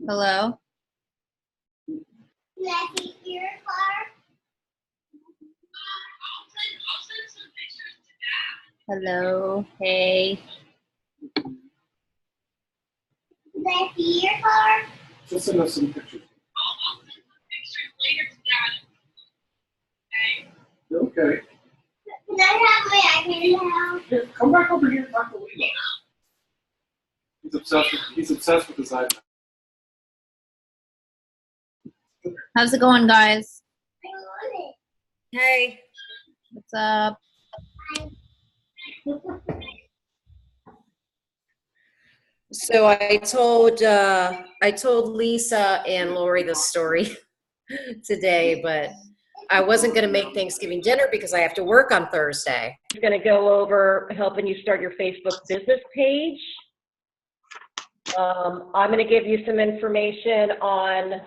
Hello? Can I take your car? Hello? Hey. Can I see your car? Just send us some pictures. I'll send some pictures later to Dad. Okay? Okay. Can I have my iPad now? Here, come back over here and talk to Lila. He's obsessed with his iPad. How's it going, guys? I want it. Hey. What's up? So I told Lisa and Lori the story today, but I wasn't going to make Thanksgiving dinner because I have to work on Thursday. I'm going to go over helping you start your Facebook business page. I'm going to give you some information on,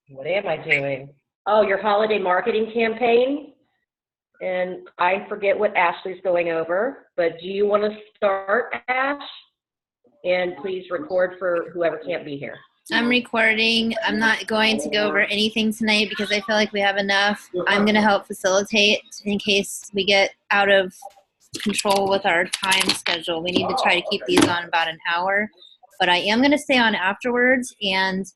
what am I doing? Oh, your holiday marketing campaign. And I forget what Ashley's going over, but do you want to start, Ash? And please record for whoever can't be here. I'm recording. I'm not going to go over anything tonight because I feel like we have enough. I'm going to help facilitate in case we get out of control with our time schedule. We need to try to keep these on about an hour. But I am going to stay on afterwards and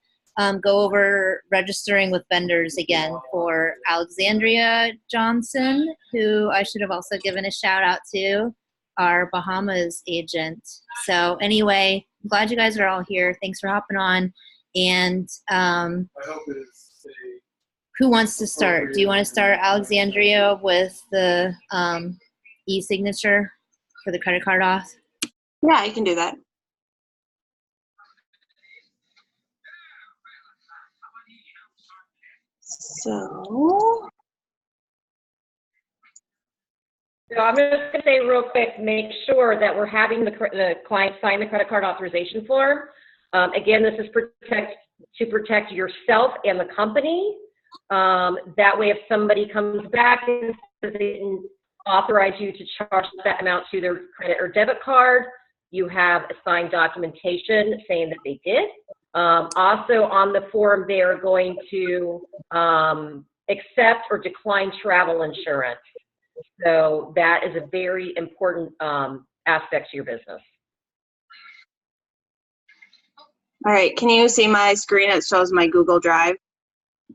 go over registering with vendors again for Alexandria Johnson, who I should have also given a shout out to, our Bahamas agent. So anyway, I'm glad you guys are all here. Thanks for hopping on. And I hope it is who wants to start? Do you want to start, Alexandria, with the e-signature for the credit card auth? Yeah, I can do that. So I'm just going to say real quick, make sure that we're having the client sign the credit card authorization form. Again, this is to protect yourself and the company. That way, if somebody comes back and says they didn't authorize you to charge that amount to their credit or debit card, you have a signed documentation saying that they did. Also on the form, they are going to accept or decline travel insurance. So that is a very important aspect to your business. all right, can you see my screen? It shows my Google Drive.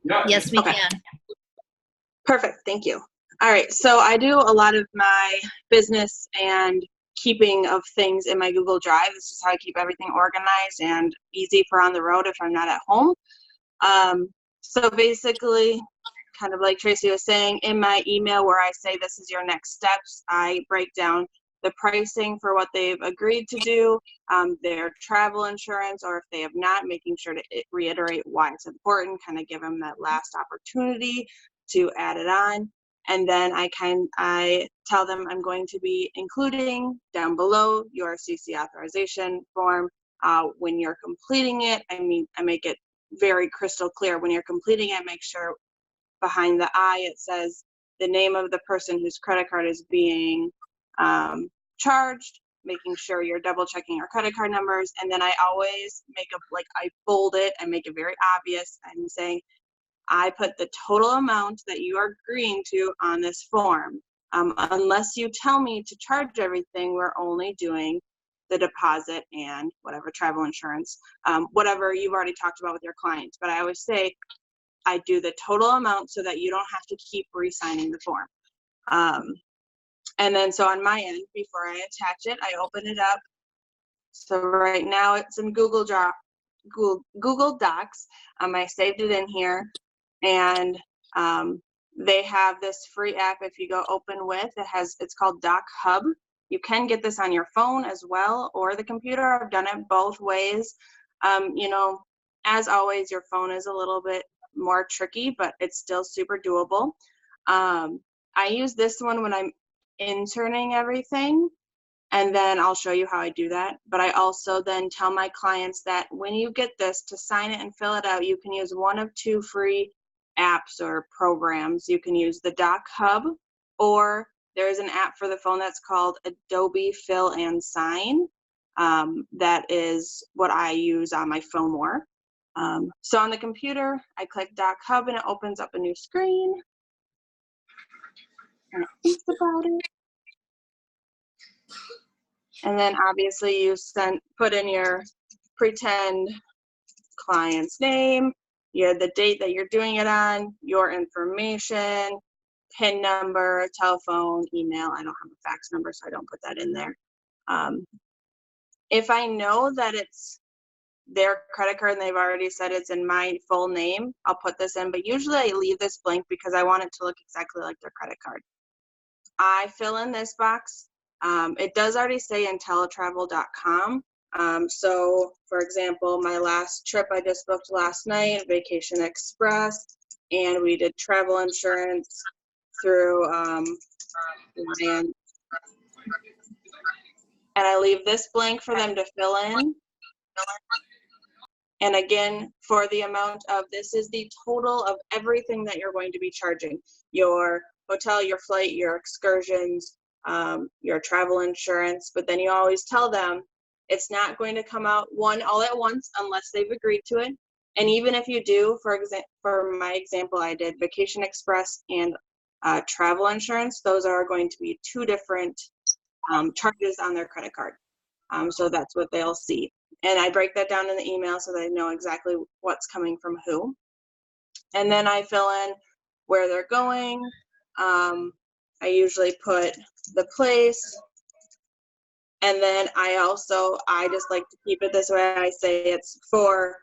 Yeah. Yes, we Okay. can. Perfect, thank you. All right, so I do a lot of my business and keeping of things in my Google Drive. This is how I keep everything organized and easy for on the road if I'm not at home. So basically, kind of like Tracy was saying, in my email where I say this is your next steps, I break down the pricing for what they've agreed to do, their travel insurance, or if they have not, making sure to reiterate why it's important, kind of give them that last opportunity to add it on. And then I tell them I'm going to be including down below your CC authorization form. When you're completing it, I make it very crystal clear. When you're completing it, make sure behind the I it says the name of the person whose credit card is being charged, making sure you're double checking your credit card numbers. And then I always I bold it and make it very obvious. I'm saying, I put the total amount that you are agreeing to on this form. Unless you tell me to charge everything, we're only doing the deposit and whatever travel insurance, whatever you've already talked about with your clients. But I always say, I do the total amount so that you don't have to keep re-signing the form. And then so on my end, before I attach it, I open it up. So right now it's in Google Docs. I saved it in here. And they have this free app. If you go open with, it's called Doc Hub. You can get this on your phone as well, or the computer. I've done it both ways. As always, your phone is a little bit more tricky, but it's still super doable. I use this one when I'm interning everything, and then I'll show you how I do that. But I also then tell my clients that when you get this, to sign it and fill it out, you can use one of two free apps or programs. You can use the Doc Hub or there is an app for the phone that's called Adobe Fill and Sign. That is what I use on my phone more. So on the computer, I click Doc Hub and it opens up a new screen. And it thinks about it. And then obviously you put in your pretend client's name, the date that you're doing it on, your information, PIN number, telephone, email. I don't have a fax number, so I don't put that in there. If I know that it's their credit card and they've already said it's in my full name, I'll put this in, but usually I leave this blank because I want it to look exactly like their credit card. I fill in this box. It does already say IntelliTravel.com. So for example, my last trip I just booked last night, Vacation Express, and we did travel insurance through Lion. And I leave this blank for them to fill in. And again, for the amount of, this is the total of everything that you're going to be charging. Your hotel, your flight, your excursions, your travel insurance, but then you always tell them it's not going to come out all at once unless they've agreed to it. And even if you do, for my example, I did Vacation Express and travel insurance. Those are going to be two different charges on their credit card. So that's what they'll see. And I break that down in the email so they know exactly what's coming from who. And then I fill in where they're going. I usually put the place. And then I just like to keep it this way. I say it's for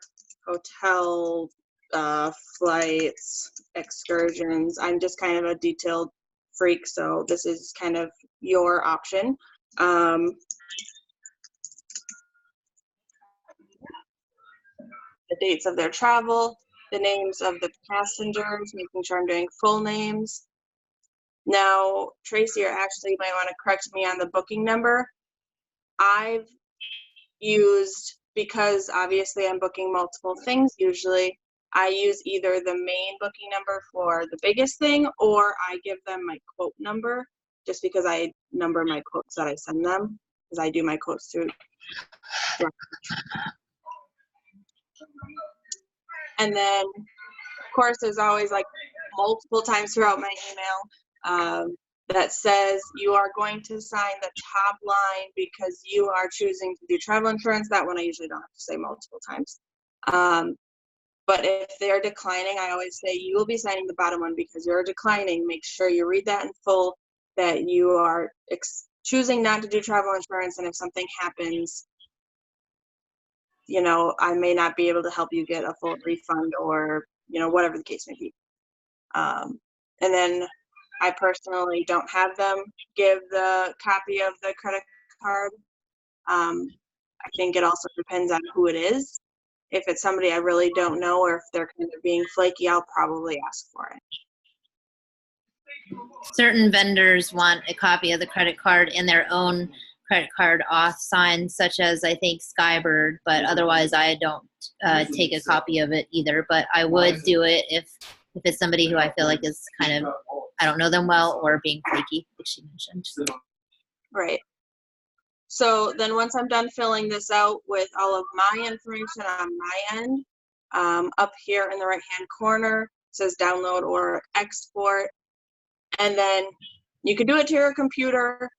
hotel, flights, excursions. I'm just kind of a detailed freak, so this is kind of your option. The dates of their travel, the names of the passengers, making sure I'm doing full names. Now, Tracy or Ashley, you might want to correct me on the booking number. I've used, because obviously I'm booking multiple things usually, I use either the main booking number for the biggest thing, or I give them my quote number, just because I number my quotes that I send them, because I do my quotes through. And then, of course, there's always like multiple times throughout my email that says you are going to sign the top line because you are choosing to do travel insurance. That one I usually don't have to say multiple times. But if they're declining, I always say you will be signing the bottom one because you're declining. Make sure you read that in full, that you are choosing not to do travel insurance, and if something happens, you know, I may not be able to help you get a full refund, or, you know, whatever the case may be. And then I personally don't have them give the copy of the credit card. I think it also depends on who it is. If it's somebody I really don't know, or if they're kind of being flaky, I'll probably ask for it. Certain vendors want a copy of the credit card in their own credit card auth sign, such as I think Skybird, but otherwise I don't take a copy of it either. But I would do it if it's somebody who I feel like is kind of, I don't know them well, or being flaky, like she mentioned. Right. So then once I'm done filling this out with all of my information on my end, up here in the right-hand corner, it says download or export. And then you can do it to your computer.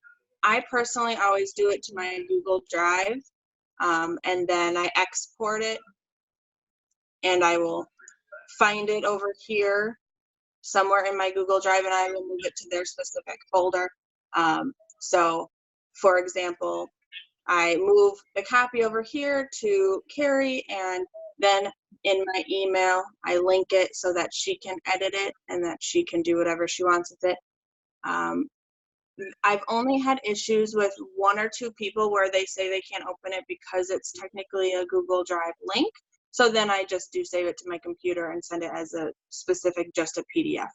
I personally always do it to my Google Drive, and then I export it, and I will find it over here somewhere in my Google Drive, and I will move it to their specific folder. So, for example, I move the copy over here to Carrie, and then in my email, I link it so that she can edit it and that she can do whatever she wants with it. I've only had issues with 1 or 2 people where they say they can't open it because it's technically a Google Drive link. So then I just do save it to my computer and send it as a specific, just a PDF.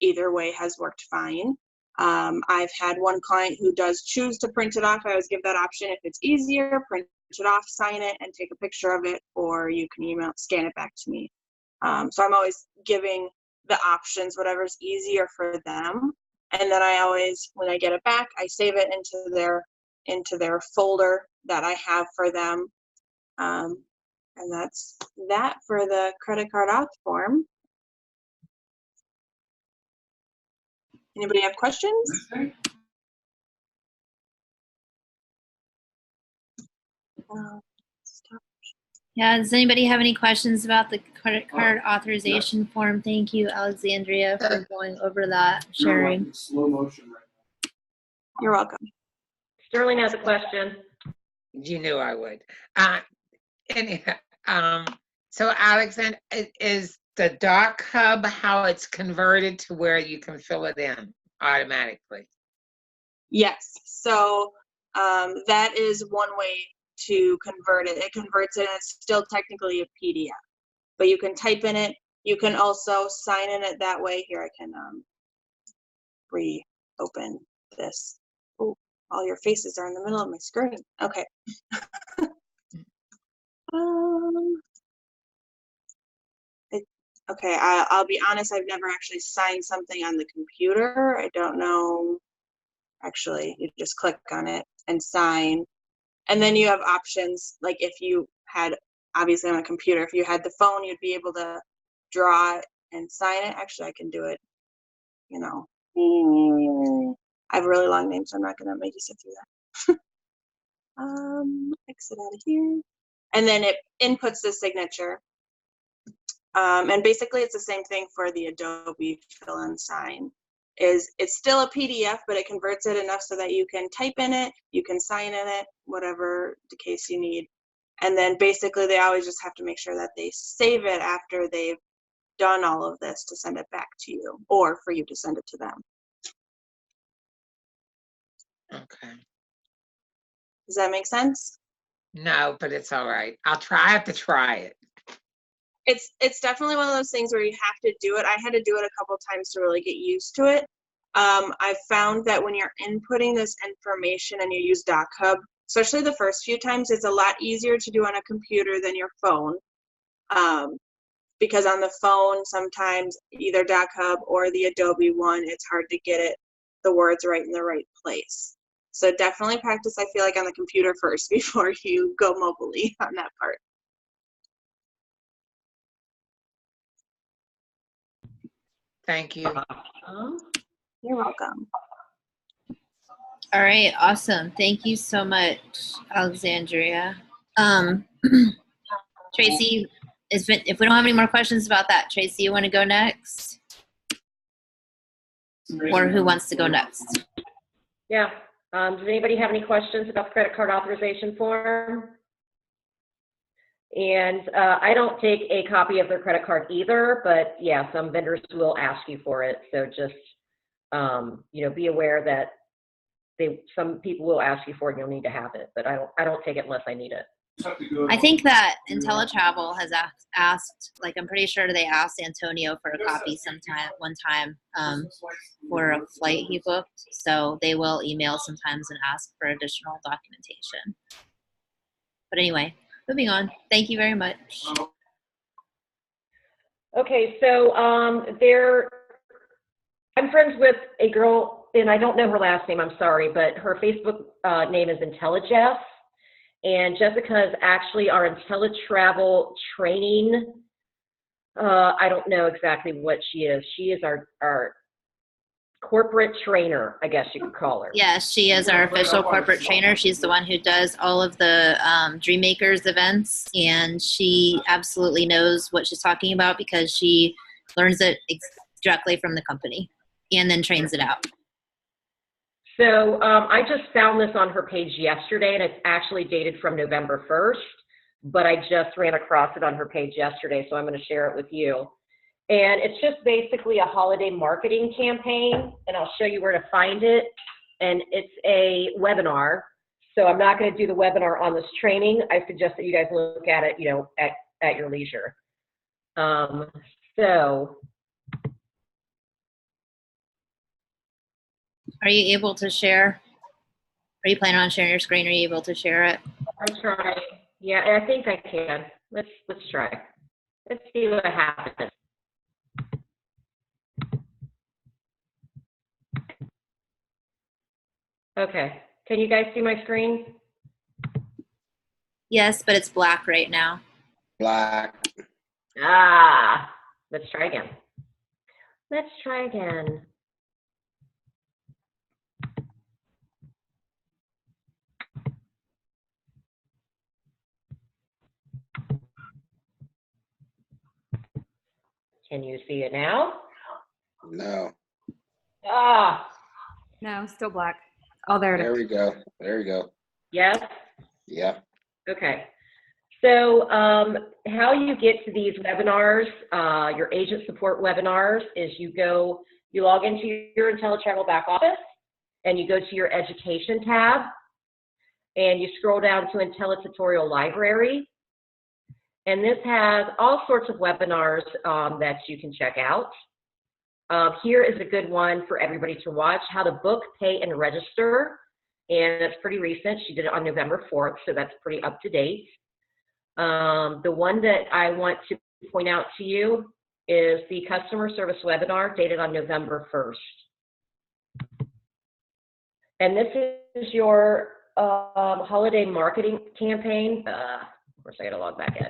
Either way has worked fine. I've had one client who does choose to print it off. I always give that option. If it's easier, print it off, sign it, and take a picture of it, or you can scan it back to me. So I'm always giving the options, whatever's easier for them. And then I always, when I get it back, I save it into their folder that I have for them. And that's that for the credit card auth form. Anybody have questions? Stop. Yeah, does anybody have any questions about the credit card authorization form? Thank you, Alexandria, for going over that, sharing. Slow motion right You're welcome. Sterling has a question. You knew I would. Anyhow, so Alexander, is the Doc Hub how it's converted to where you can fill it in automatically? Yes. So that is one way to convert it. It converts it, and it's still technically a PDF, but you can type in it. You can also sign in it that way. Here, I can reopen this. Oh, all your faces are in the middle of my screen. Okay. Okay, I'll be honest, I've never actually signed something on the computer. I don't know. Actually, you just click on it and sign. And then you have options, like if you had, obviously on a computer, if you had the phone, you'd be able to draw it and sign it. Actually, I can do it, you know. I have a really long name, so I'm not gonna make you sit through that. Exit out of here. And then it inputs the signature. And basically it's the same thing for the Adobe fill and sign. It's still a PDF, but it converts it enough so that you can type in it, you can sign in it, whatever the case you need. And then basically they always just have to make sure that they save it after they've done all of this to send it back to you, or for you to send it to them. Okay. Does that make sense? No, but it's all right. I have to try it. It's definitely one of those things where you have to do it. I had to do it a couple times to really get used to it. I've found that when you're inputting this information and you use Doc Hub, especially the first few times, it's a lot easier to do on a computer than your phone. Because on the phone, sometimes either Doc Hub or the Adobe one, it's hard to get the words right in the right place. So definitely practice, I feel like, on the computer first before you go mobily on that part. Thank you. You're welcome. All right, awesome. Thank you so much, Alexandria. Tracy, if we don't have any more questions about that, Tracy, you want to go next? Or who wants to go next? Yeah. Does anybody have any questions about the credit card authorization form? And I don't take a copy of their credit card either, but yeah, some vendors will ask you for it. So just, you know, be aware that some people will ask you for it and you'll need to have it, but I don't take it unless I need it. I think that IntelliTravel has asked, like, I'm pretty sure they asked Antonio for a copy one time for a flight he booked. So they will email sometimes and ask for additional documentation. But anyway, moving on. Thank you very much. Okay, so I'm friends with a girl, and I don't know her last name, I'm sorry, but her Facebook name is IntelliJess. And Jessica is actually our IntelliTravel training. I don't know exactly what she is. She is our corporate trainer, I guess you could call her. Yes, she is our official corporate trainer. She's the one who does all of the Dreammakers events, and she absolutely knows what she's talking about because she learns it directly from the company and then trains it out. So I just found this on her page yesterday, and it's actually dated from November 1st, but I just ran across it on her page yesterday, so I'm going to share it with you. And it's just basically a holiday marketing campaign, and I'll show you where to find it. And it's a webinar, so I'm not going to do the webinar on this training. I suggest that you guys look at it, you know, at your leisure. So. Are you able to share? Are you planning on sharing your screen? Are you able to share it? I'm trying. Yeah, I think I can. Let's try. Let's see what happens. Okay. Can you guys see my screen? Yes, but it's black right now. Black. Ah, let's try again. Let's try again. Can you see it now? No. Ah, No, still black. Oh, there it There is. we go. There we go. yes. Yep. Okay. So how you get to these webinars, your agent support webinars, is you log into your IntelliTravel back office, and you go to your education tab, and you scroll down to IntelliTutorial Library. And this has all sorts of webinars that you can check out. Here is a good one for everybody to watch: how to book, pay, and register. And it's pretty recent. She did it on November 4th, so that's pretty up to date. The one that I want to point out to you is the customer service webinar dated on November 1st. And this is your holiday marketing campaign. Of course, I gotta log back in.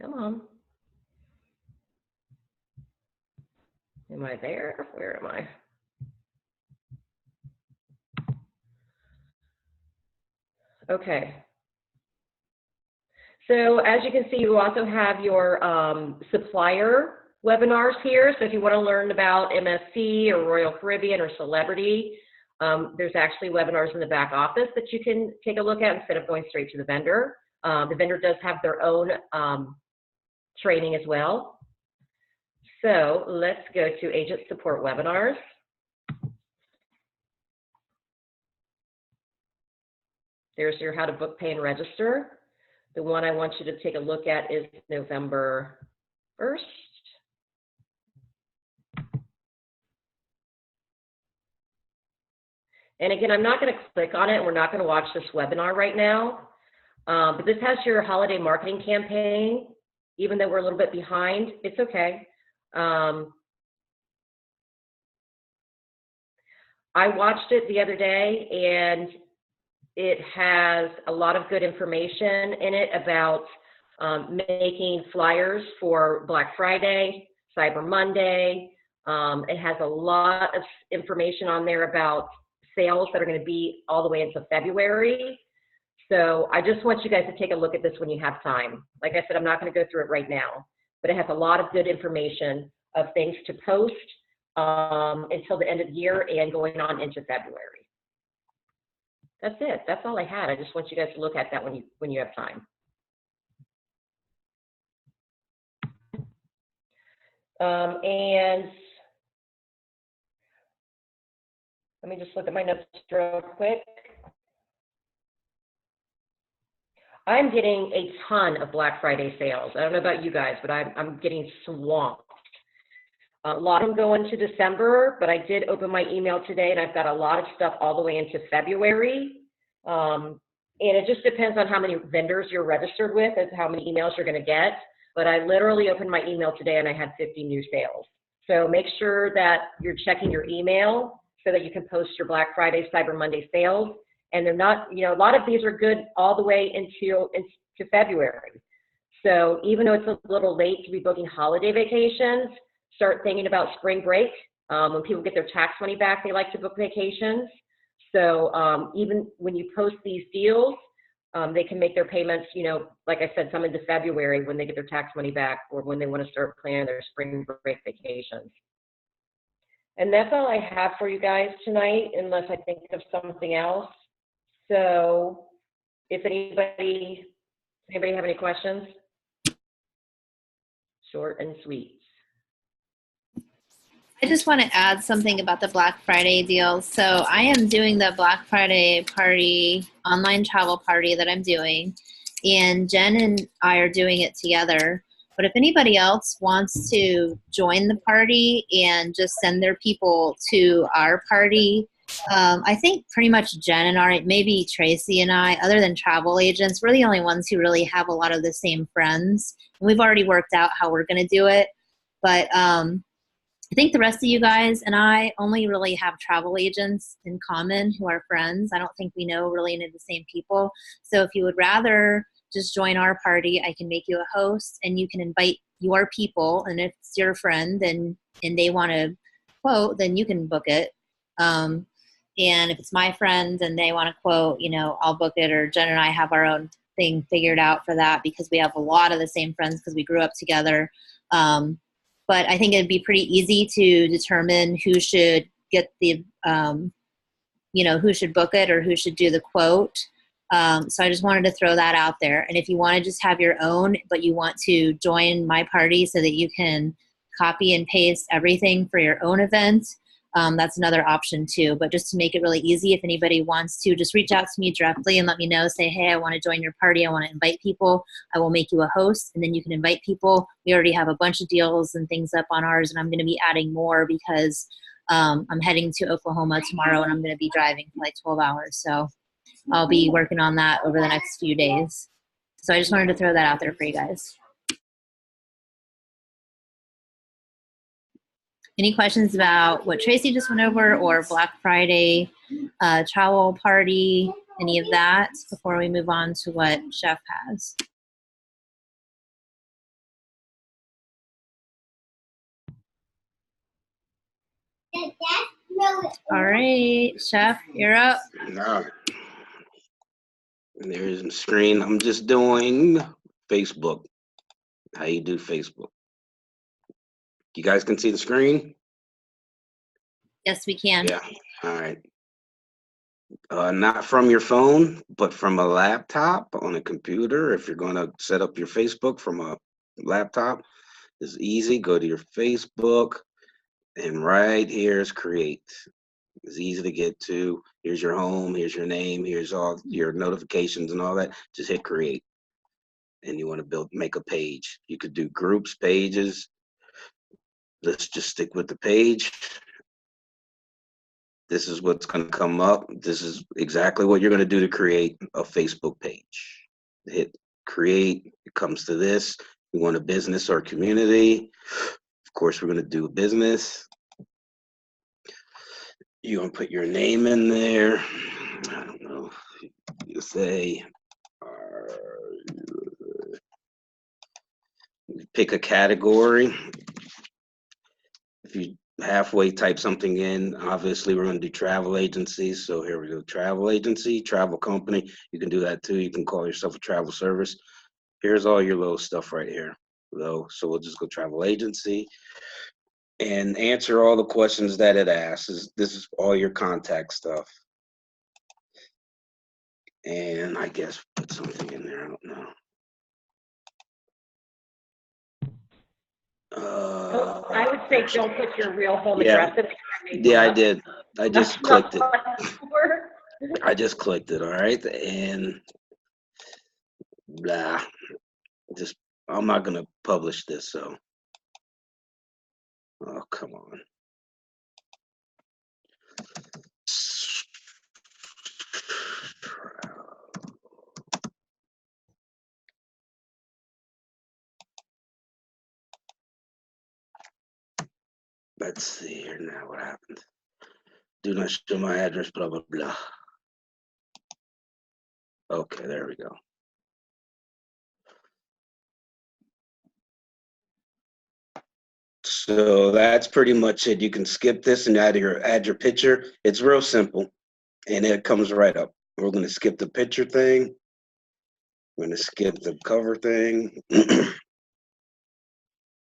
Come on. Am I there? Where am I? Okay. So as you can see, you also have your supplier webinars here. So if you want to learn about MSC or Royal Caribbean or Celebrity, there's actually webinars in the back office that you can take a look at instead of going straight to the vendor. The vendor does have their own training as well. So let's go to agent support webinars. There's your how to book, pay, and register. The one I want you to take a look at is November 1st. And again, I'm not going to click on it. We're not going to watch this webinar right now. But this has your holiday marketing campaign. Even though we're a little bit behind, it's okay. I watched it the other day, and it has a lot of good information in it about making flyers for Black Friday, Cyber Monday. It has a lot of information on there about sales that are going to be all the way into February. So I just want you guys to take a look at this when you have time. Like I said, I'm not going to go through it right now, but it has a lot of good information of things to post until the end of the year and going on into February. That's it. That's all I had. I just want you guys to look at that when you have time. And let me just look at my notes real quick. I'm getting a ton of Black Friday sales. I don't know about you guys, but I'm getting swamped. A lot of them go into December, but I did open my email today, and I've got a lot of stuff all the way into February. And it just depends on how many vendors you're registered with and how many emails you're going to get. But I literally opened my email today, and I had 50 new sales. So make sure that you're checking your email so that you can post your Black Friday, Cyber Monday sales. And they're not, you know, a lot of these are good all the way into February. So even though it's a little late to be booking holiday vacations, start thinking about spring break. When people get their tax money back, they like to book vacations. So even when you post these deals, they can make their payments, you know, like I said, some into February when they get their tax money back or when they want to start planning their spring break vacations. And that's all I have for you guys tonight, unless I think of something else. So if anybody have any questions? Short and sweet. I just want to add something about the Black Friday deals. So I am doing the Black Friday party, online travel party that I'm doing, and Jen and I are doing it together. But if anybody else wants to join the party and just send their people to our party, I think pretty much Jen and I, maybe Tracy and I, other than travel agents, we're the only ones who really have a lot of the same friends. And we've already worked out how we're going to do it. But I think the rest of you guys and I only really have travel agents in common who are friends. I don't think we know really any of the same people. So if you would rather just join our party, I can make you a host and you can invite your people. And if it's your friend and they want to quote, then you can book it. And if it's my friend and they want to quote, you know, I'll book it, or Jen and I have our own thing figured out for that because we have a lot of the same friends because we grew up together. But I think it'd be pretty easy to determine who should get the, you know, who should book it or who should do the quote. So I just wanted to throw that out there. And if you want to just have your own, but you want to join my party so that you can copy and paste everything for your own event, that's another option too. But just to make it really easy, if anybody wants to, just reach out to me directly and let me know. Say, hey, I want to join your party. I want to invite people. I will make you a host, and then you can invite people. We already have a bunch of deals and things up on ours, and I'm going to be adding more because I'm heading to Oklahoma tomorrow, and I'm going to be driving for like 12 hours. So I'll be working on that over the next few days. So I just wanted to throw that out there for you guys. Any questions about what Tracy just went over, or Black Friday travel party, any of that, before we move on to what Chef has? All right, Chef, you're up. No. There's the screen. I'm just doing Facebook. How you do Facebook? You guys can see the screen? Yes, we can. Yeah. All right. Not from your phone, but from a laptop on a computer. If you're going to set up your Facebook from a laptop, it's easy. Go to your Facebook, and right here is create. It's easy to get to. Here's your home. Here's your name. Here's all your notifications and all that. Just hit create. And you want to make a page. You could do groups, pages. Let's just stick with the page. This is what's going to come up. This is exactly what you're going to do to create a Facebook page. Hit create. It comes to this. You want a business or community. Of course, we're going to do a business. You're going to put your name in there. I don't know. You say, pick a category. If you halfway type something in, obviously we're going to do travel agencies. So here we go, travel agency, travel company. You can do that too. You can call yourself a travel service. Here's all your little stuff right here, though. So we'll just go travel agency and answer all the questions that it asks. This is all your contact stuff. And I guess put something in there. I don't know. I would say don't put your real home Yeah. address in. Yeah, I did. I just clicked it. Sure. I just clicked it. All right. And blah. Just, I'm not going to publish this. So, oh, come on. Let's see here now what happened. Do not show my address, blah, blah, blah. Okay, there we go. So that's pretty much it. You can skip this and add your picture. It's real simple, and it comes right up. We're going to skip the picture thing. We're going to skip the cover thing. And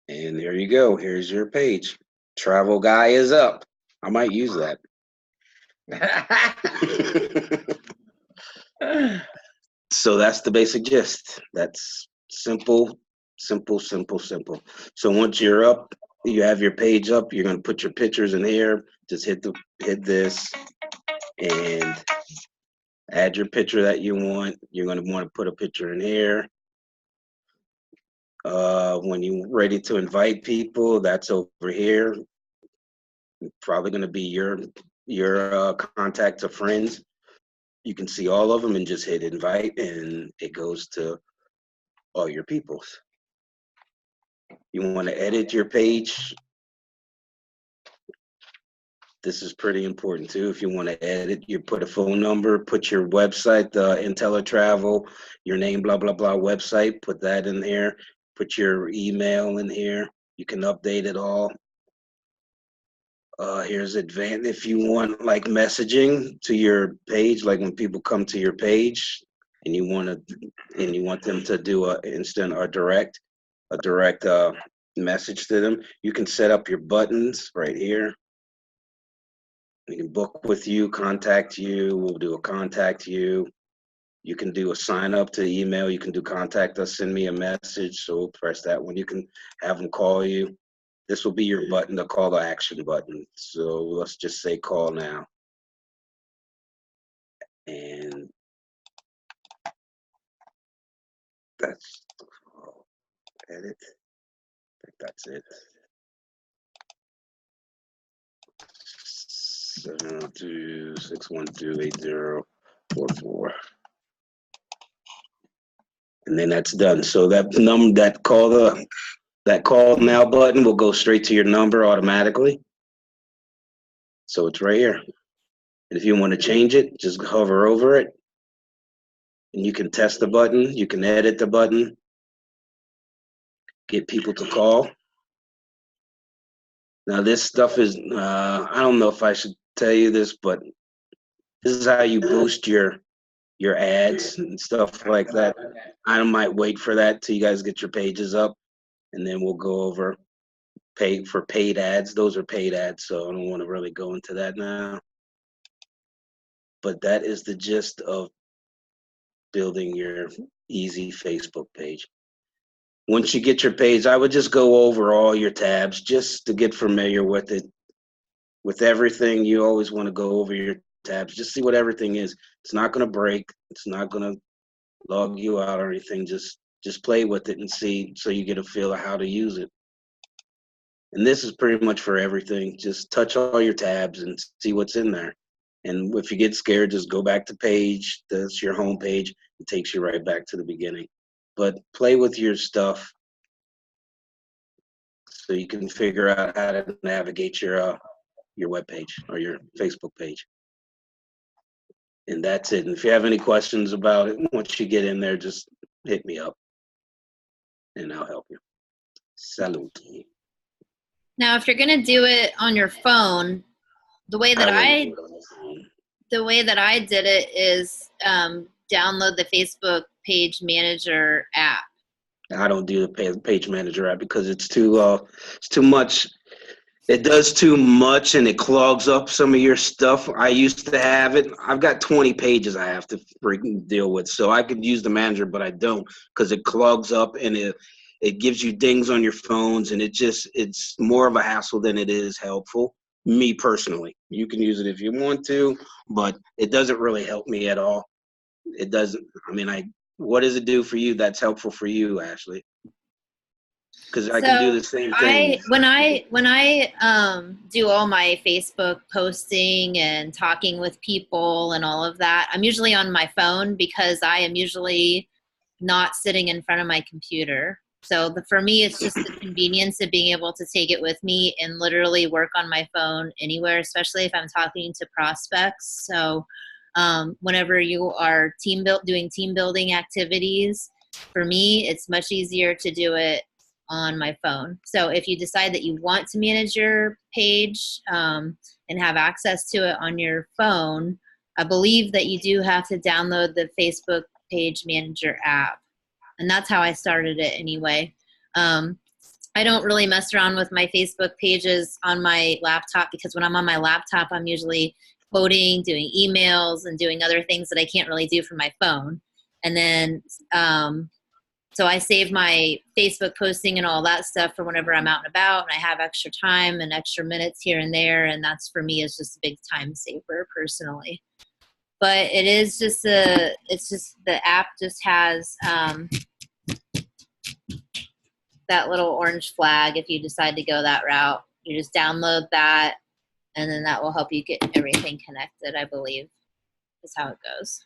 there you go. Here's your page. Travel guy is up. I might use that. So that's the basic gist. That's simple, simple, simple, simple. So once you're up, you have your page up, you're gonna put your pictures in here. Just hit this and add your picture that you want. You're gonna want to put a picture in here When you're ready to invite people, that's over here. Probably going to be your contact to friends. You can see all of them and just hit invite, and it goes to all your peoples. You want to edit your page. This is pretty important too. If you want to edit, you put a phone number, put your website, the IntelliTravel, your name, blah, blah, blah website, put that in here, put your email in here. You can update it all. Here's advanced. If you want like messaging to your page, like when people come to your page and you want them to do a instant or direct message to them, you can set up your buttons right here. We can book with you, contact you. We'll do a contact you. You can do a sign up to email. You can do contact us, send me a message. So we'll press that one. You can have them call you. This will be your button, the call to action button. So let's just say call now. And that's edit. I think that's it. 702-612-8044. And then that's done. So that call now button will go straight to your number automatically. So it's right here. And if you want to change it, just hover over it. And you can test the button. You can edit the button. Get people to call. Now this stuff is, I don't know if I should tell you this, but this is how you boost your ads and stuff like that. I might wait for that till you guys get your pages up, and then we'll go over paid ads. Those are paid ads, so I don't want to really go into that now. But that is the gist of building your easy Facebook page. Once you get your page, I would just go over all your tabs just to get familiar with it. With everything, you always want to go over your tabs, just see what everything is. It's not going to break. It's not going to log you out or anything. Just play with it and see, so you get a feel of how to use it. And this is pretty much for everything. Just touch all your tabs and see what's in there. And if you get scared, just go back to page. That's your home page. It takes you right back to the beginning. But play with your stuff so you can figure out how to navigate your web page or your Facebook page. And that's it. And if you have any questions about it, once you get in there, just hit me up and I'll help you. Salute. Now, if you're going to do it on your phone, the way that I did it is download the Facebook page manager app. I don't do the page manager app because it's too much. It does too much and it clogs up some of your stuff. I used to have it. I've got 20 pages I have to freaking deal with. So I could use the manager, but I don't because it clogs up and it gives you dings on your phones, and it's more of a hassle than it is helpful. Me personally, you can use it if you want to, but it doesn't really help me at all. It doesn't. I mean, what does it do for you that's helpful for you, Ashley? Because I can do the same thing. When I do all my Facebook posting and talking with people and all of that, I'm usually on my phone because I am usually not sitting in front of my computer. So for me, it's just the convenience of being able to take it with me and literally work on my phone anywhere, especially if I'm talking to prospects. So whenever you are doing team building activities, for me, it's much easier to do it on my phone. So if you decide that you want to manage your page and have access to it on your phone, I believe that you do have to download the Facebook page manager app. And that's how I started it anyway. I don't really mess around with my Facebook pages on my laptop because when I'm on my laptop, I'm usually coding, doing emails, and doing other things that I can't really do from my phone. And then so I save my Facebook posting and all that stuff for whenever I'm out and about and I have extra time and extra minutes here and there. And that's, for me, is just a big time saver personally. But it is just the app just has, that little orange flag if you decide to go that route. You just download that, and then that will help you get everything connected, I believe, is how it goes.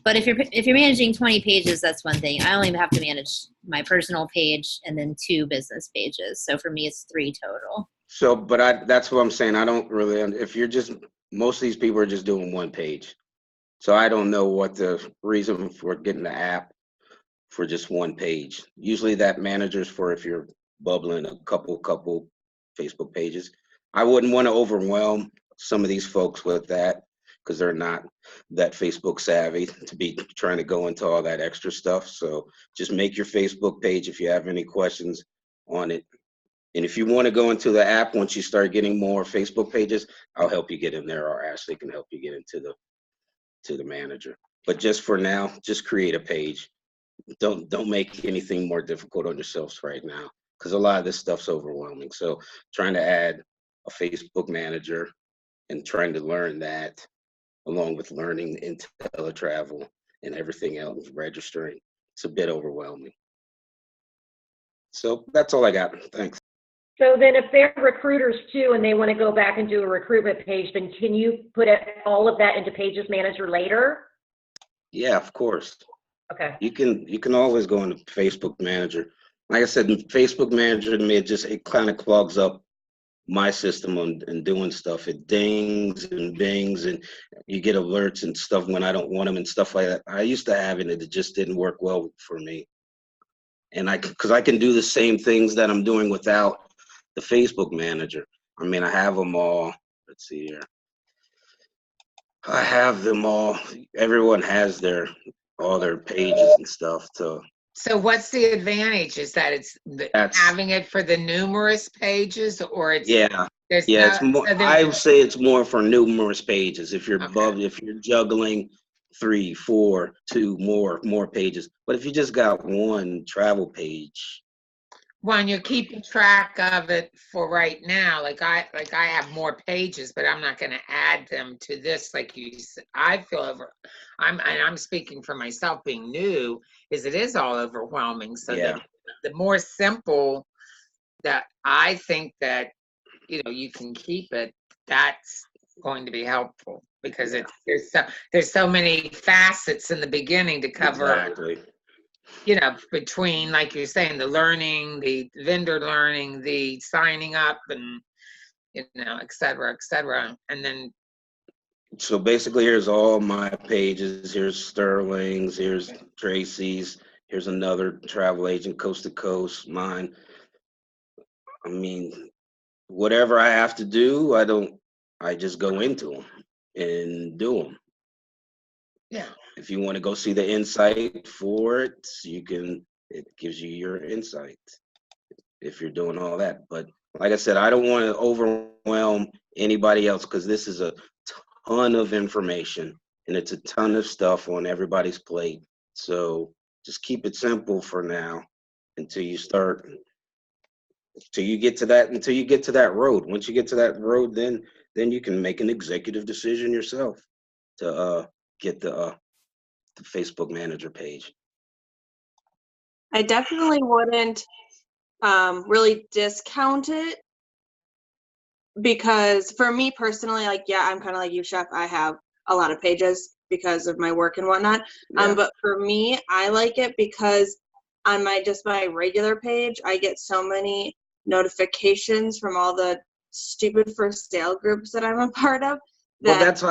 But if you're managing 20 pages, that's one thing. I only have to manage my personal page and then 2 business pages. So for me, it's 3 total. So, but that's what I'm saying. I don't really, if you're just, most of these people are just doing 1 page. So I don't know what the reason for getting the app for just 1 page. Usually that manager's for if you're bubbling a couple Facebook pages. I wouldn't want to overwhelm some of these folks with that because they're not that Facebook savvy to be trying to go into all that extra stuff. So just make your Facebook page if you have any questions on it. And if you want to go into the app, once you start getting more Facebook pages, I'll help you get in there, or Ashley can help you get into the manager. But just for now, just create a page. Don't make anything more difficult on yourselves right now, because a lot of this stuff's overwhelming. So trying to add a Facebook manager and trying to learn that, along with learning IntelliTravel and everything else, registering, it's a bit overwhelming. So that's all I got. Thanks. So then if they're recruiters too and they want to go back and do a recruitment page, then can you put all of that into Pages Manager later? Yeah, of course. Okay. You can always go into Facebook Manager. Like I said, Facebook Manager to me, it kind of clogs up my system and doing stuff. It dings and bings, and you get alerts and stuff when I don't want them and stuff like that. I used to have it, and it just didn't work well for me. And because I can do the same things that I'm doing without the Facebook Manager. I mean, I have them all. Let's see here. I have them all. Everyone has all their pages and stuff. So what's the advantage? Is that That's having it for the numerous pages, or it's yeah. there's Yeah, no, it's more. so I would say it's more for numerous pages. If you're Okay. if you're juggling 3, 4, 2 more pages. But if you just got 1 travel page, When you're keeping track of it for right now, like I have more pages, but I'm not going to add them to this. Like you said, I feel I'm speaking for myself being new, is it is all overwhelming. So yeah, the more simple that I think that, you can keep it, that's going to be helpful because yeah, there's so many facets in the beginning to cover, exactly. between, like you're saying, the learning, the vendor learning, the signing up, and et cetera, et cetera. And then So basically, here's all my pages. Here's Sterling's. Here's Tracy's. Here's another travel agent, coast to coast. Mine. I mean, whatever I have to do, I just go into them and do them. yeah. If you want to go see the insight for it, it gives you your insight if you're doing all that. But like I said, I don't want to overwhelm anybody else because this is a ton of information and it's a ton of stuff on everybody's plate. So just keep it simple for now until you get to that road. Once you get to that road, then you can make an executive decision yourself to get the Facebook Manager page. I definitely wouldn't really discount it, because for me personally, like, yeah, I'm kind of like you, Chef. I have a lot of pages because of my work and whatnot. Yeah. But for me, I like it because on my regular page, I get so many notifications from all the stupid for sale groups that I'm a part of. Well, that's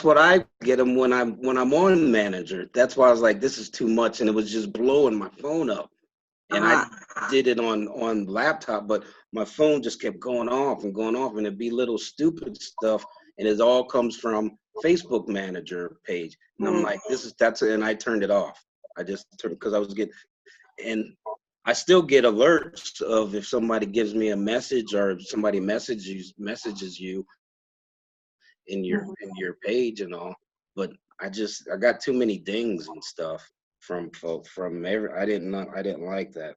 what I get them when I'm on Manager. That's why I was like, this is too much, and it was just blowing my phone up. And I did it on laptop, but my phone just kept going off, and it'd be little stupid stuff, and it all comes from Facebook Manager page. And I'm like, and I turned it off. I just turned, because I was getting, and I still get alerts of if somebody gives me a message or if somebody messages you in your page and all, but I got too many dings and stuff from I didn't like that.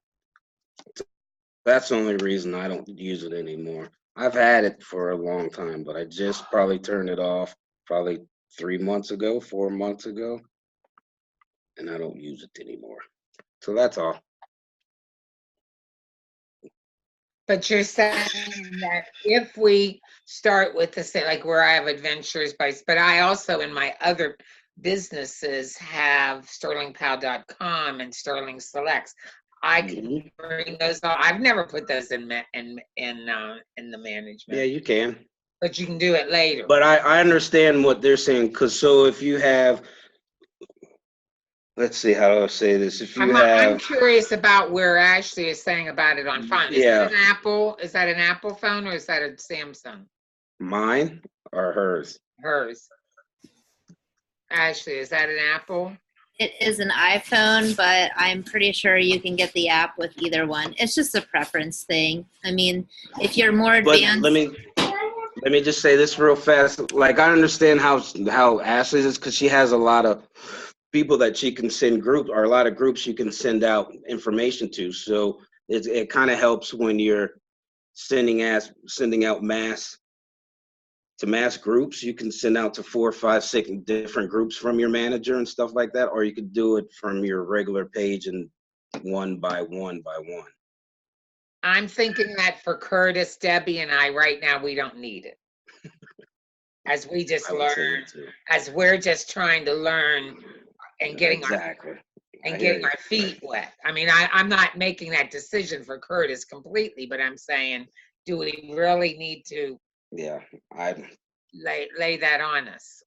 That's the only reason I don't use it anymore. I've had it for a long time, but I just probably turned it off probably 4 months ago, and I don't use it anymore. So that's all. But you're saying that if we start with the same, like where I have Adventures by, but I also in my other businesses have sterlingpal.com and Sterling Selects. I can bring those on. I've never put those in the management. Yeah, you can. But you can do it later. But I understand what they're saying, because so if you have, let's see, how do I say this? If you I'm have, curious about where Ashley is saying about it on phone. Is Yeah. it an Apple? Is that an Apple phone or is that a Samsung? mine or hers? Hers. Ashley, is that an Apple? It is an iPhone, but I'm pretty sure you can get the app with either one. It's just a preference thing. I mean, if you're more But advanced, let me just say this real fast. Like, I understand how Ashley is, because she has a lot of people that she can send group, or a lot of groups you can send out information to. So it kind of helps when you're sending out mass groups. You can send out to 4, 5, 6 different groups from your manager and stuff like that, or you could do it from your regular page and one by one by one. I'm thinking that for Curtis, Debbie, and I right now, we don't need it. As we just I would say learn, that too. as we're just trying to learn and getting Exactly. our feet wet. I mean, I'm not making that decision for Curtis completely, but I'm saying, do we really need to Yeah, lay that on us?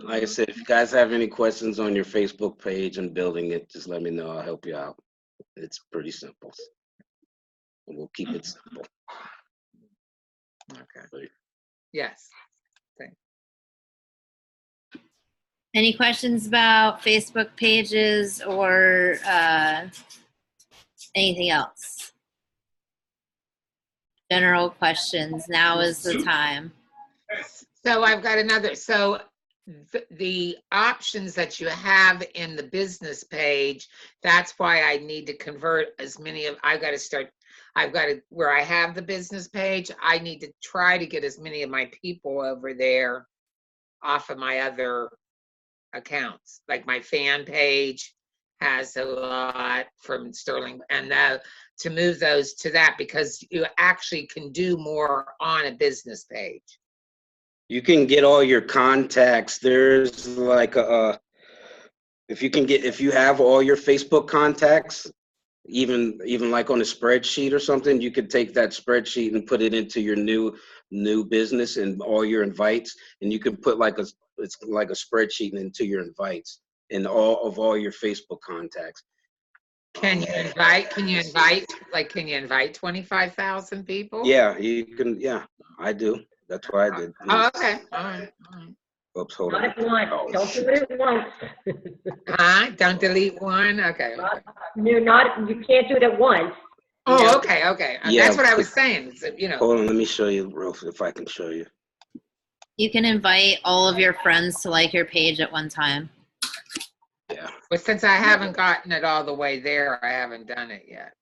like I said, if you guys have any questions on your Facebook page and building it, just let me know. I'll help you out. It's pretty simple. We'll keep it simple. Okay. Yes. any questions about Facebook pages or anything else? General questions. Now is the time. So I've got another. So the options that you have in the business page, that's why I need to convert as many of, where I have the business page, I need to try to get as many of my people over there off of my other accounts. Like my fan page has a lot from Sterling, and to move those to that, because you actually can do more on a business page. You can get all your contacts. There's like if you have all your Facebook contacts, even like on a spreadsheet or something, you could take that spreadsheet and put it into your new business and all your invites, and you can put it's like a spreadsheet into your invites and all your Facebook contacts. Can you invite 25,000 people? Yeah, you can. Yeah, I do. That's what I did. Oh, okay. All right. Oops, hold Not on. at once. Oh, Don't do it at once. Don't delete one. Okay. You can't do it at once. Oh, okay. Yeah, that's what I was saying. Hold on, let me show you if I can show you. You can invite all of your friends to like your page at one time. Yeah. But since I haven't gotten it all the way there, I haven't done it yet.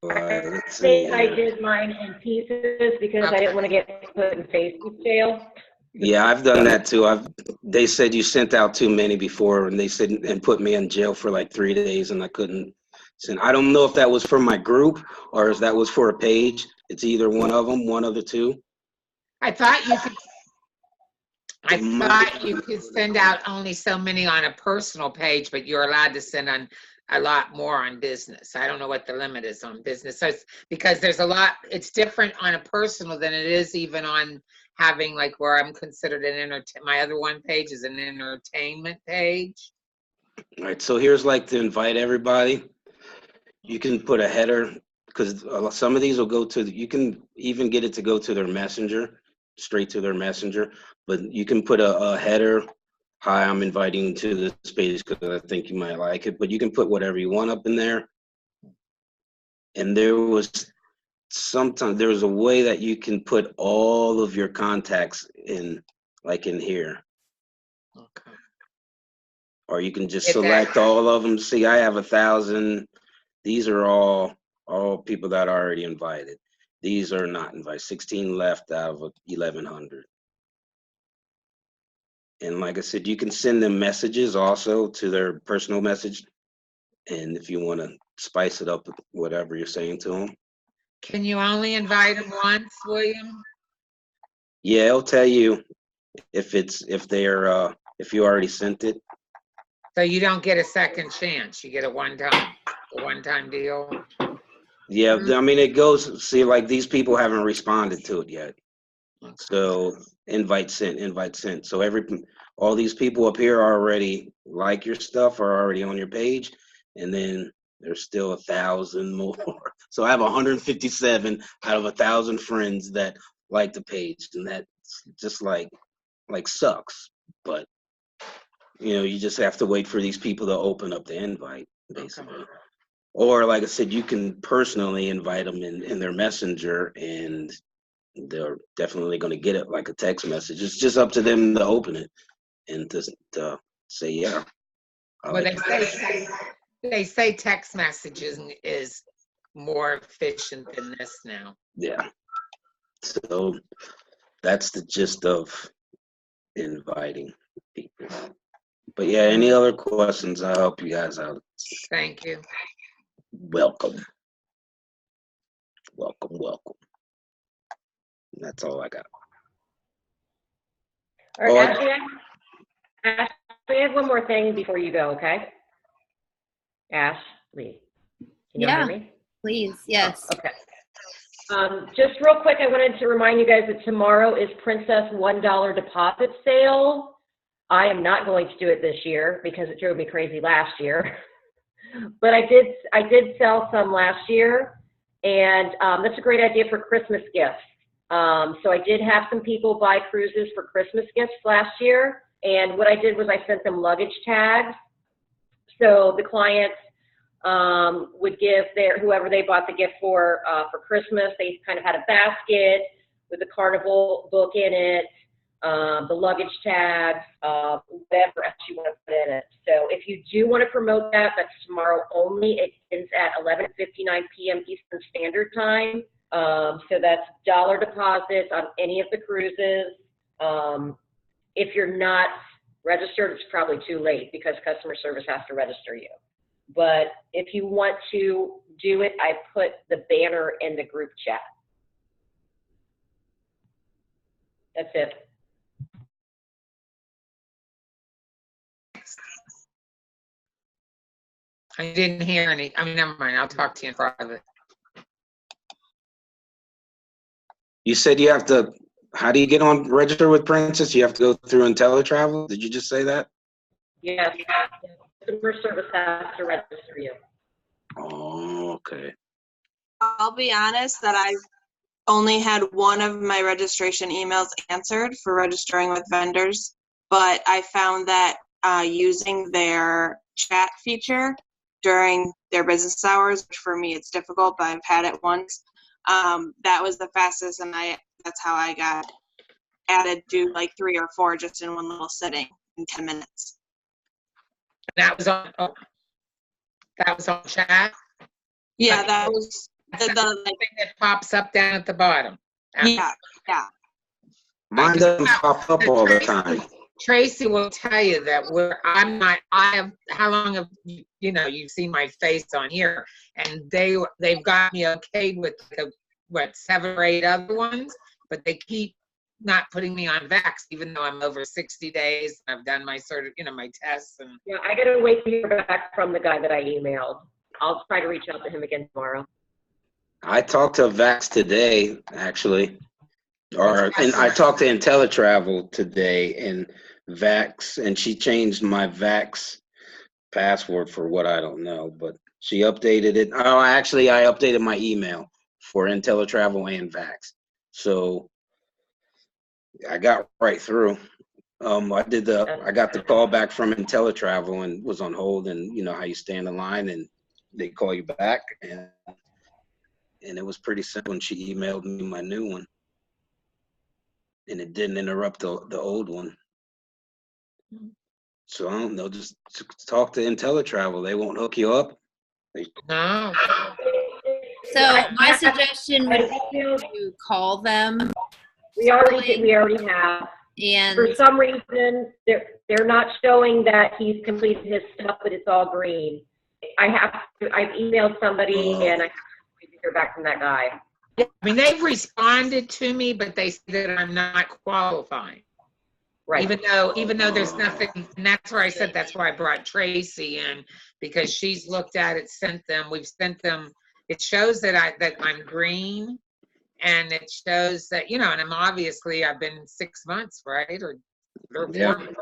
Let's see. I did mine in pieces because I didn't want to get put in Facebook jail. Yeah, I've done that too. They said you sent out too many before, and they said and put me in jail for like 3 days, and I couldn't send. I don't know if that was for my group or if that was for a page. It's either one of them, one of the two. I thought you could send out only so many on a personal page, but you're allowed to send on a lot more on business. I don't know what the limit is on business. So because there's a lot, it's different on a personal than it is even on having like where I'm considered my other one page is an entertainment page. All right, so here's like to invite everybody. You can put a header, because some of these will go to, you can even get it to go to their messenger, straight to their messenger, but you can put a header. Hi, I'm inviting you to this page because I think you might like it, but you can put whatever you want up in there. And there was a way that you can put all of your contacts in, like in here. Okay. Or you can just select all of them. See, I have 1,000. These are all people that are already invited. These are not invited. 16 left out of 1,100. And like I said, you can send them messages also to their personal message. And if you want to spice it up with whatever you're saying to them, Can you only invite them once, William? yeah, it'll tell you if you already sent it. So you don't get a second chance. You get a one-time deal. Yeah, Mhm. I mean, it goes, see, like these people haven't responded to it yet. So invite sent. So all these people up here already like your stuff, are already on your page. And then there's still 1,000 more. So I have 157 out of 1,000 friends that like the page. And that's just like sucks. But, you just have to wait for these people to open up the invite, basically. Or like I said, you can personally invite them in their messenger, and they're definitely going to get it like a text message. It's just up to them to open it and to say, yeah. Well, they say text messaging is more efficient than this now. Yeah. So that's the gist of inviting people. But yeah, any other questions? I'll help you guys out. Thank you. Welcome. That's all I got. All right, Ashley, I have one more thing before you go, okay? Ashley, can you hear me? Please, yes. Oh, okay. Just real quick, I wanted to remind you guys that tomorrow is Princess $1 deposit sale. I am not going to do it this year because it drove me crazy last year. But I did sell some last year, and that's a great idea for Christmas gifts. So I did have some people buy cruises for Christmas gifts last year, and what I did was I sent them luggage tags. So the clients would give whoever they bought the gift for Christmas, they kind of had a basket with the Carnival book in it, the luggage tags, whatever else you want to put in it. So if you do want to promote that, that's tomorrow only. It ends at 11:59 p.m. Eastern Standard Time. So that's $1 deposits on any of the cruises. If you're not registered, it's probably too late because customer service has to register you. But if you want to do it, I put the banner in the group chat. That's it. I didn't hear any. I mean, never mind. I'll talk to you in private. You said you have to, how do you get on register with Princess? You have to go through IntelliTravel? Did you just say that? Yes. Customer service has to register you. Oh, okay. I'll be honest that I've only had one of my registration emails answered for registering with vendors, but I found that using their chat feature during their business hours, which for me it's difficult, but I've had it once, that was the fastest, and that's how I got added to like 3 or 4 just in one little sitting in 10 minutes. That was on chat? Yeah, that was the thing that pops up down at the bottom. yeah. Mine doesn't pop up all the time. Tracy will tell you that how long have you've seen my face on here, and they've got me okayed with 7 or 8 other ones, but they keep not putting me on Vax, even though I'm over 60 days. I've done my my tests. And yeah, I gotta wait to hear back from the guy that I emailed. I'll try to reach out to him again tomorrow. I talked to Vax today, actually. And I talked to IntelliTravel today, and Vax, and she changed my Vax password for what I don't know, but she updated it. Oh, actually, I updated my email for IntelliTravel and Vax. So I got right through. I got the call back from IntelliTravel and was on hold, and you know how you stand in line and they call you back, and it was pretty simple. And she emailed me my new one, and it didn't interrupt the old one. So I don't know, just talk to IntelliTravel. They won't hook you up. no. So my suggestion would be to call them. We already have. And For some reason, they're not showing that he's completed his stuff, but it's all green. I've emailed somebody and I have to hear back from that guy. I mean, they've responded to me, but they say that I'm not qualifying. Right. Even though there's nothing, and that's where I said, that's why I brought Tracy in, because she's looked at it, we've sent them, it shows that I'm green, and it shows that, and I've been 6 months, right? Or 4 months.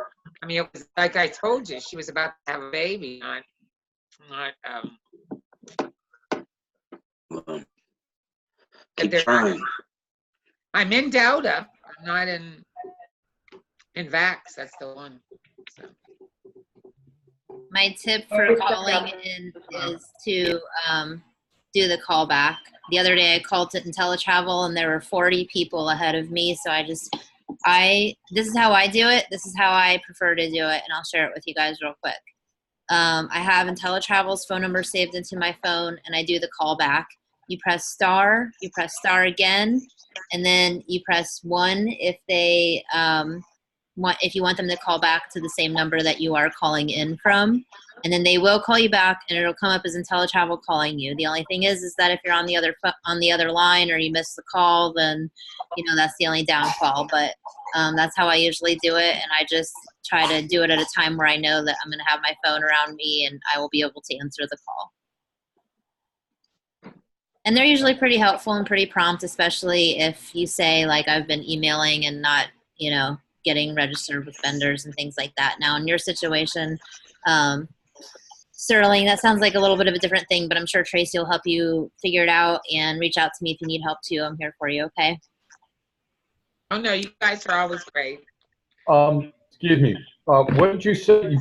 I mean, it was like I told you, she was about to have a baby, Keep trying. I'm in Delta. I'm not in Vax. That's the one. So. My tip for calling in is to do the callback. The other day I called to IntelliTravel and there were 40 people ahead of me. So this is how I do it. This is how I prefer to do it. And I'll share it with you guys real quick. I have IntelliTravel's phone number saved into my phone and I do the callback. You press star, you press star again, and then you press 1 if they if you want them to call back to the same number that you are calling in from, and then they will call you back and it'll come up as IntelliTravel calling you. The only thing is that if you're on the other line or you miss the call, then that's the only downfall. But that's how I usually do it, and I just try to do it at a time where I know that I'm going to have my phone around me and I will be able to answer the call. And they're usually pretty helpful and pretty prompt, especially if you say, like, I've been emailing and not, getting registered with vendors and things like that. Now, in your situation, Sterling, that sounds like a little bit of a different thing, but I'm sure Tracy will help you figure it out, and reach out to me if you need help too. I'm here for you, okay? Oh, no, you guys are always great. Excuse me. What did you say?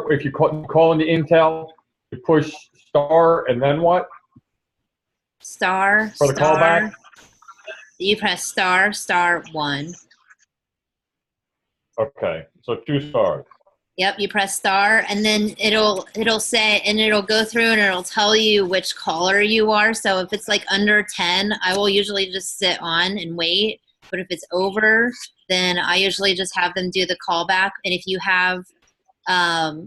If you call in the Intel, you push star and then what? Star, For the callback? You press star, star 1. Okay, so 2 stars. Yep, you press star, and then it'll say, and it'll go through and it'll tell you which caller you are. So if it's like under 10, I will usually just sit on and wait. But if it's over, then I usually just have them do the callback. And if you have,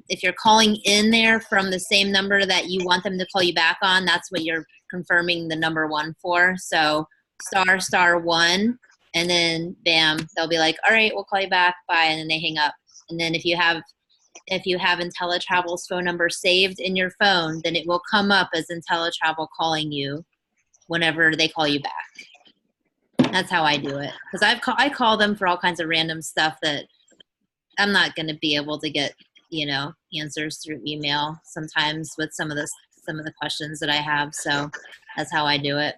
if you're calling in there from the same number that you want them to call you back on, that's what you're confirming the number 1 for. So star, star 1, and then bam, they'll be like, all right, we'll call you back, bye, and then they hang up. And then if you have IntelliTravel's phone number saved in your phone, then it will come up as IntelliTravel calling you whenever they call you back. That's how I do it, because I call them for all kinds of random stuff that I'm not going to be able to get answers through email sometimes with some of the questions that I have. So that's how I do it.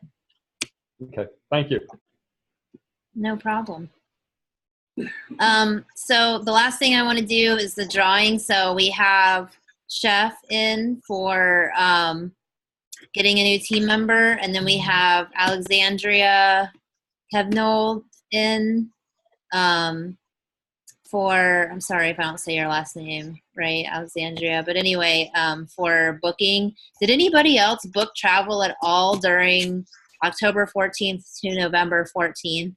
Okay, thank you. No problem. So the last thing I want to do is the drawing. So we have Chef in for getting a new team member, and then we have Alexandria Kevnold in for, I'm sorry if I don't say your last name right, Alexandria, but anyway, for booking. Did anybody else book travel at all during October 14th to November 14th?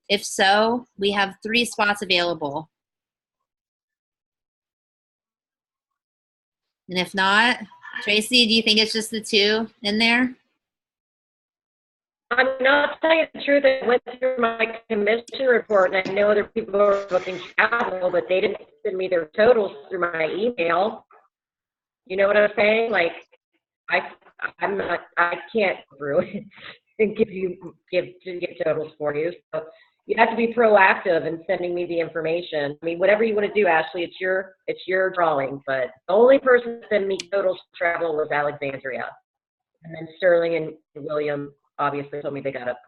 If so, we have 3 spots available. And if not, Tracy, do you think it's just the 2 in there? I'm not telling you the truth. I went through my commission report, and I know other people are booking travel, but they didn't send me their totals through my email. You know what I'm saying? Like, I can't go through it and give totals for you. So you have to be proactive in sending me the information. I mean, whatever you want to do, Ashley, it's your drawing. But the only person that sent me totals for travel was Alexandria, and then Sterling and William obviously told me they got up.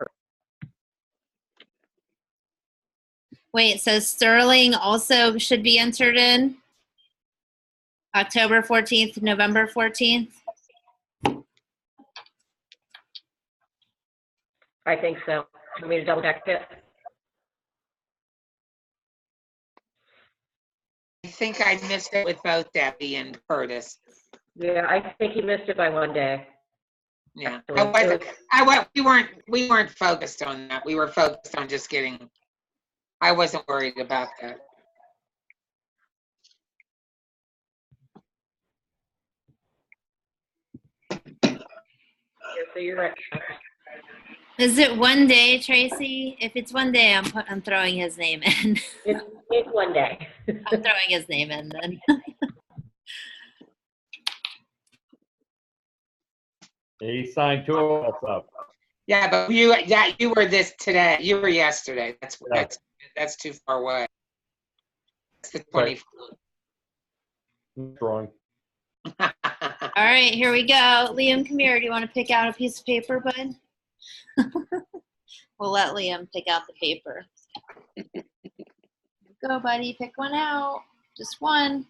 Wait, so Sterling also should be entered in October 14th, November 14th? I think so. Want me to double check it? I think I missed it with both Debbie and Curtis. Yeah, I think he missed it by 1 day. Yeah, we weren't focused on that. We were focused on just getting, I wasn't worried about that. so you're right. Is it one day, Tracy? If it's one day, I'm throwing his name in. It's one day. I'm throwing his name in then. He signed two of us up. Yeah, but you were this today. You were yesterday. That's too far away. That's the 24th. Wrong. All right, here we go. Liam, come here. Do you want to pick out a piece of paper, bud? We'll let Liam pick out the paper. Go, buddy. Pick one out. Just one.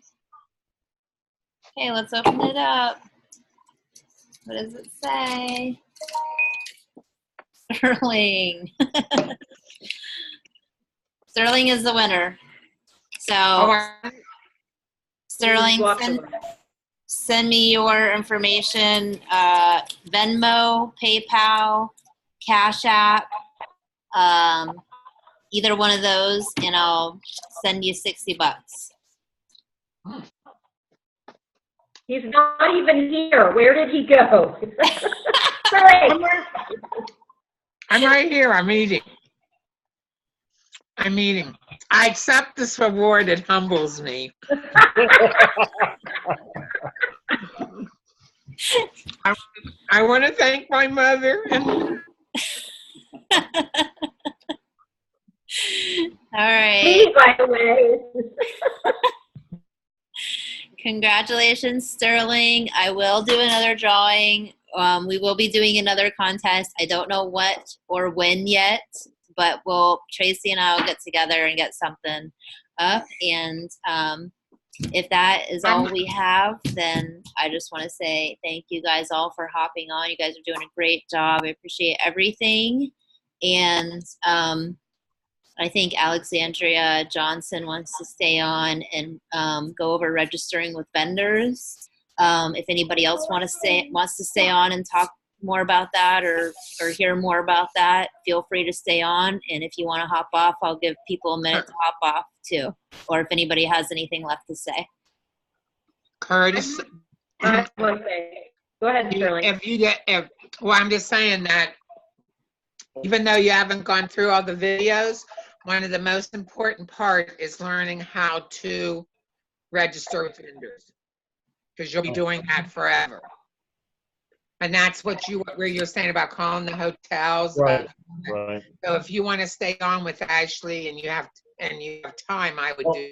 Okay, let's open it up. What does it say? Sterling. Sterling is the winner. So, Oh, Sterling, send me your information, Venmo, PayPal, Cash App, either one of those, and I'll send you $60. He's not even here. Where did he go? I'm right here. I'm eating. I accept this reward. It humbles me. I want to thank my mother. All right. Me, by the way. Congratulations, Sterling. I will do another drawing. We will be doing another contest. I don't know what or when yet, but Tracy and I will get together and get something up. And if that is all we have, then I just want to say thank you guys all for hopping on. You guys are doing a great job. I appreciate everything. And I think Alexandria Johnson wants to stay on and go over registering with vendors. If anybody else wants to stay on and talk more about that or hear more about that, feel free to stay on. And if you want to hop off, I'll give people a minute to hop off too. Or if anybody has anything left to say. Curtis. I want to say, go ahead, Sterling. Well, I'm just saying that even though you haven't gone through all the videos, one of the most important part is learning how to register with vendors, because you'll be doing that forever. And that's where you're saying about calling the hotels. Right. Right. So if you want to stay on with Ashley and you have time, I would do